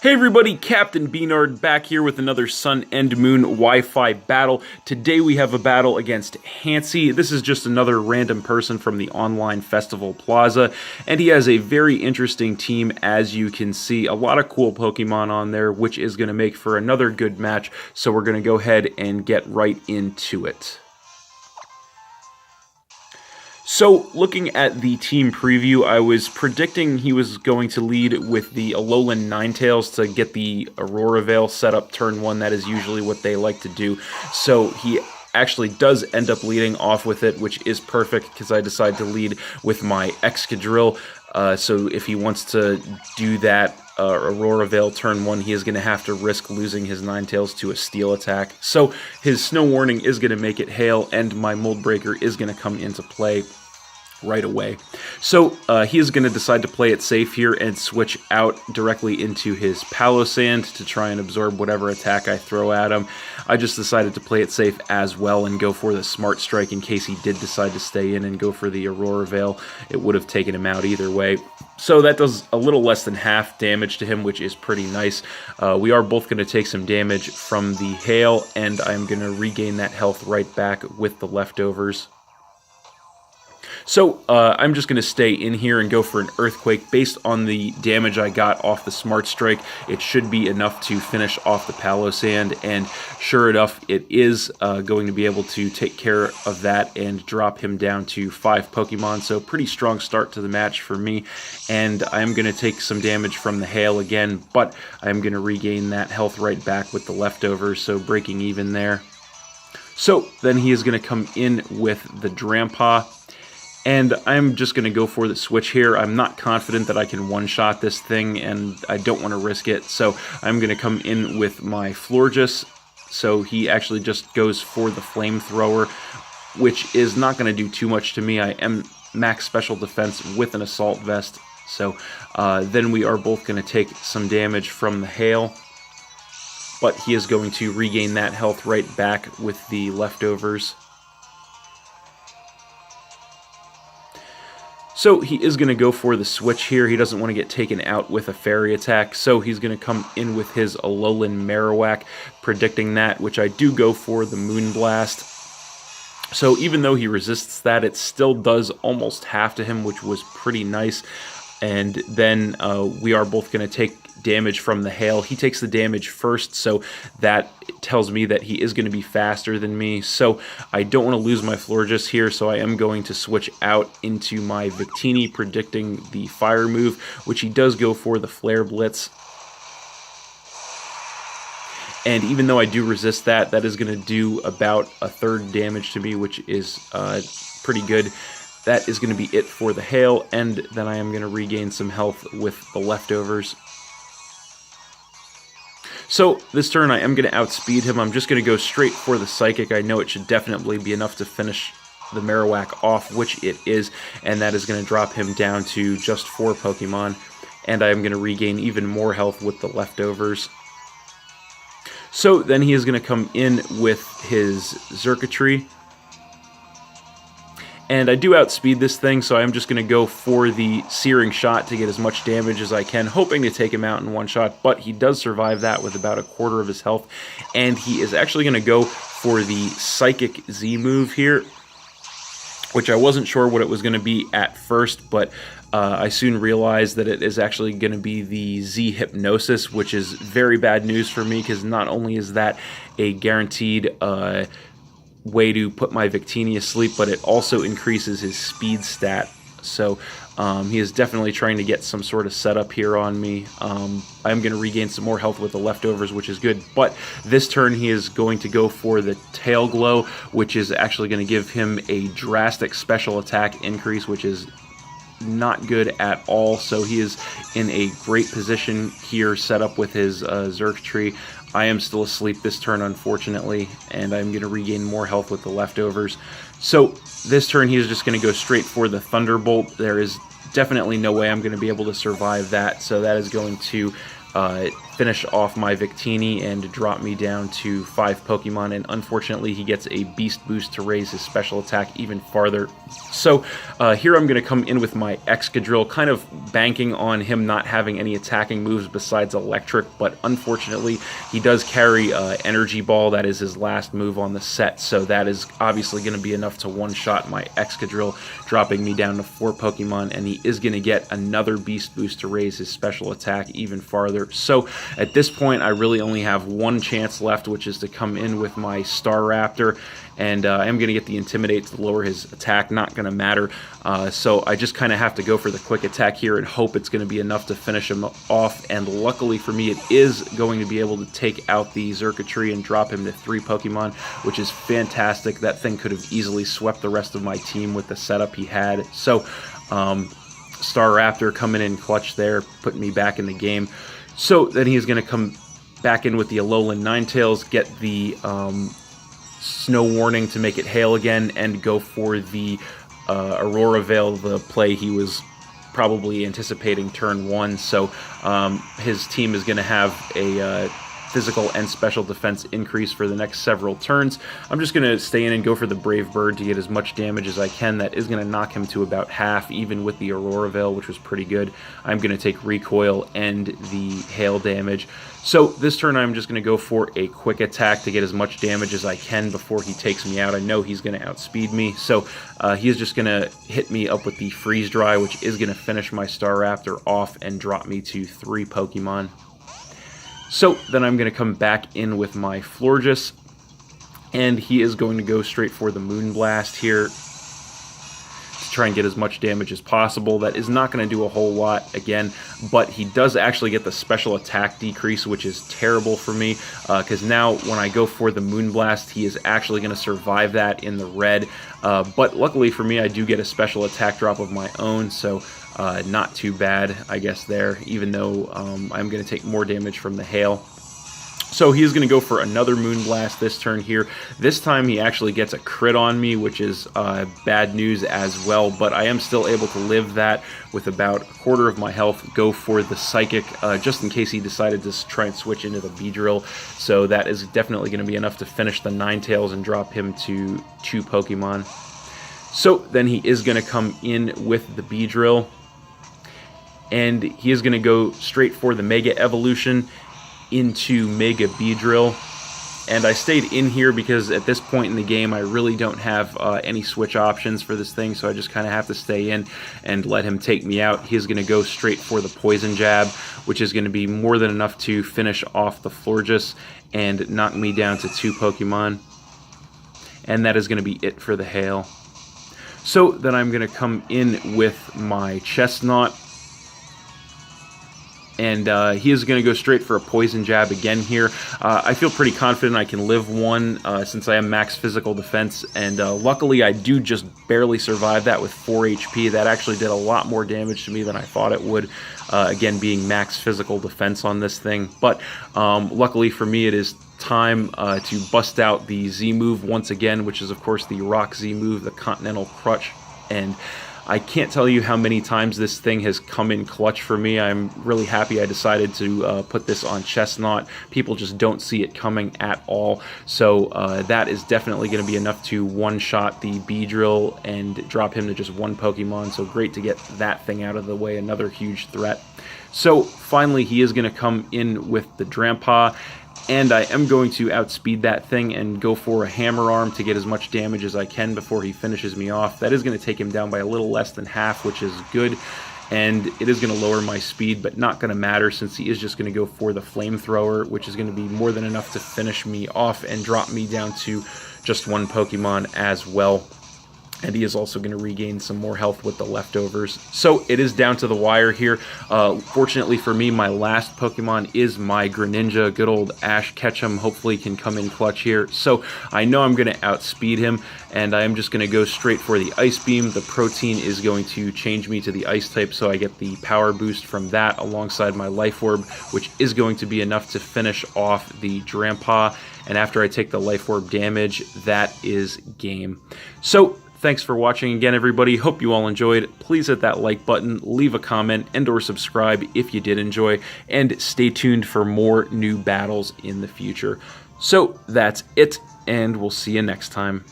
Hey everybody, Captain B-Nard back here with another Sun and Moon Wi-Fi battle. Today we have a battle against Hancy. This is just another random person from the online festival plaza, and he has a very interesting team, as you can see. A lot of cool Pokemon on there, which is going to make for another good match, so we're going to go ahead and get right into it. So, looking at the team preview, I was predicting he was going to lead with the Alolan Ninetales to get the Aurora Veil set up turn 1. That is usually what they like to do. So, he actually does end up leading off with it, which is perfect because I decided to lead with my Excadrill. So, if he wants to do that Aurora Veil turn 1, he is going to have to risk losing his Ninetales to a Steel attack. So, his Snow Warning is going to make it Hail, and my Mold Breaker is going to come into play right away. So he is going to decide to play it safe here and switch out directly into his Palossand to try and absorb whatever attack I throw at him. I just decided to play it safe as well and go for the Smart Strike in case he did decide to stay in and go for the Aurora Veil. It would have taken him out either way. So that does a little less than half damage to him, which is pretty nice. We are both going to take some damage from the Hail, and I'm going to regain that health right back with the leftovers. So, I'm just going to stay in here and go for an Earthquake. Based on the damage I got off the Smart Strike, it should be enough to finish off the Palossand, and sure enough, it is going to be able to take care of that and drop him down to 5 Pokemon, so pretty strong start to the match for me, and I'm going to take some damage from the Hail again, but I'm going to regain that health right back with the leftovers, so breaking even there. So, then he is going to come in with the Drampa, and I'm just going to go for the switch here. I'm not confident that I can one-shot this thing, and I don't want to risk it. So I'm going to come in with my Florges. So he actually just goes for the Flamethrower, which is not going to do too much to me. I am max special defense with an Assault Vest. So then we are both going to take some damage from the Hail. But he is going to regain that health right back with the leftovers. So he is going to go for the switch here. He doesn't want to get taken out with a fairy attack, so he's going to come in with his Alolan Marowak, predicting that, which I do go for the Moonblast. So even though he resists that, it still does almost half to him, which was pretty nice. And then we are both going to take damage from the Hail. He takes the damage first, so that tells me that he is going to be faster than me. So I don't want to lose my Florges here, so I am going to switch out into my Victini, predicting the Fire move, which he does go for the Flare Blitz. And even though I do resist that, that is going to do about 1/3 damage to me, which is pretty good. That is going to be it for the Hail, and then I am going to regain some health with the leftovers. So this turn I am going to outspeed him. I'm just going to go straight for the Psychic. I know it should definitely be enough to finish the Marowak off, which it is, and that is going to drop him down to just 4 Pokemon, and I am going to regain even more health with the leftovers. So then he is going to come in with his Xurkitree. And I do outspeed this thing, so I'm just going to go for the Searing Shot to get as much damage as I can, hoping to take him out in one shot, but he does survive that with about 1/4 of his health, and he is actually going to go for the Psychic Z move here, which I wasn't sure what it was going to be at first, but I soon realized that it is actually going to be the Z Hypnosis, which is very bad news for me, because not only is that a guaranteed way to put my Victini asleep, but it also increases his speed stat. So he is definitely trying to get some sort of setup here on me. I'm going to regain some more health with the leftovers, which is good. But this turn he is going to go for the Tail Glow, which is actually going to give him a drastic special attack increase, which is not good at all. So he is in a great position here, set up with his Xurkitree. I am still asleep this turn, unfortunately, and I'm going to regain more health with the leftovers. So this turn he is just going to go straight for the Thunderbolt. There is definitely no way I'm going to be able to survive that, so that is going to finish off my Victini and drop me down to 5 Pokemon, and unfortunately he gets a Beast Boost to raise his special attack even farther. So here I'm going to come in with my Excadrill, kind of banking on him not having any attacking moves besides Electric, but unfortunately he does carry Energy Ball. That is his last move on the set, so that is obviously going to be enough to one-shot my Excadrill, dropping me down to 4 Pokemon, and he is going to get another Beast Boost to raise his special attack even farther. So at this point, I really only have one chance left, which is to come in with my Staraptor, and I'm going to get the Intimidate to lower his attack. Not going to matter. So I just kind of have to go for the quick attack here and hope it's going to be enough to finish him off. And luckily for me, it is going to be able to take out the Xurkitree and drop him to 3 Pokemon, which is fantastic. That thing could have easily swept the rest of my team with the setup he had. So Staraptor coming in clutch there, putting me back in the game. So then he's going to come back in with the Alolan Ninetales, get the Snow Warning to make it hail again, and go for the Aurora Veil, the play he was probably anticipating turn 1. So his team is going to have a physical and special defense increase for the next several turns. I'm just going to stay in and go for the Brave Bird to get as much damage as I can. That is going to knock him to about half, even with the Aurora Veil, which was pretty good. I'm going to take Recoil and the Hail damage. So this turn I'm just going to go for a quick attack to get as much damage as I can before he takes me out. I know he's going to outspeed me, so he is just going to hit me up with the Freeze Dry, which is going to finish my Staraptor off and drop me to 3 Pokemon. So then I'm going to come back in with my Florges, and he is going to go straight for the Moonblast here to try and get as much damage as possible. That is not going to do a whole lot again, but he does actually get the special attack decrease, which is terrible for me, because now when I go for the Moonblast, he is actually going to survive that in the red. But luckily for me, I do get a special attack drop of my own, so not too bad, I guess, there, even though I'm going to take more damage from the hail. So he is going to go for another Moonblast this turn here. This time he actually gets a crit on me, which is bad news as well, but I am still able to live that with about a quarter of my health, go for the Psychic, just in case he decided to try and switch into the Beedrill. So that is definitely going to be enough to finish the Ninetales and drop him to 2 Pokemon. So then he is going to come in with the Beedrill, and he is going to go straight for the Mega Evolution into Mega Beedrill. And I stayed in here because at this point in the game I really don't have any switch options for this thing, so I just kind of have to stay in and let him take me out. He's going to go straight for the Poison Jab, which is going to be more than enough to finish off the Florges and knock me down to 2 Pokemon. And that is going to be it for the Hail. So then I'm going to come in with my Chestnut, and he is going to go straight for a Poison Jab again here. I feel pretty confident I can live one since I am max physical defense, and luckily I do just barely survive that with 4 HP. That actually did a lot more damage to me than I thought it would, again being max physical defense on this thing. But luckily for me, it is time to bust out the Z move once again, which is of course the Rock Z move, the Continental Crutch. And I can't tell you how many times this thing has come in clutch for me. I'm really happy I decided to put this on Chestnut. People just don't see it coming at all. So that is definitely going to be enough to one-shot the Beedrill and drop him to just 1 Pokemon. So great to get that thing out of the way, another huge threat. So finally he is going to come in with the Drampa, and I am going to outspeed that thing and go for a Hammer Arm to get as much damage as I can before he finishes me off. That is going to take him down by a little less than half, which is good. And it is going to lower my speed, but not going to matter since he is just going to go for the Flamethrower, which is going to be more than enough to finish me off and drop me down to just 1 Pokemon as well. And he is also going to regain some more health with the leftovers. So it is down to the wire here. Fortunately for me, my last Pokemon is my Greninja. Good old Ash Ketchum hopefully can come in clutch here. So I know I'm going to outspeed him, and I am just going to go straight for the Ice Beam. The Protein is going to change me to the Ice type, so I get the power boost from that alongside my Life Orb, which is going to be enough to finish off the Drampa. And after I take the Life Orb damage, that is game. So thanks for watching again, everybody. Hope you all enjoyed. Please hit that like button, leave a comment, and or subscribe if you did enjoy, and stay tuned for more new battles in the future. So that's it, and we'll see you next time.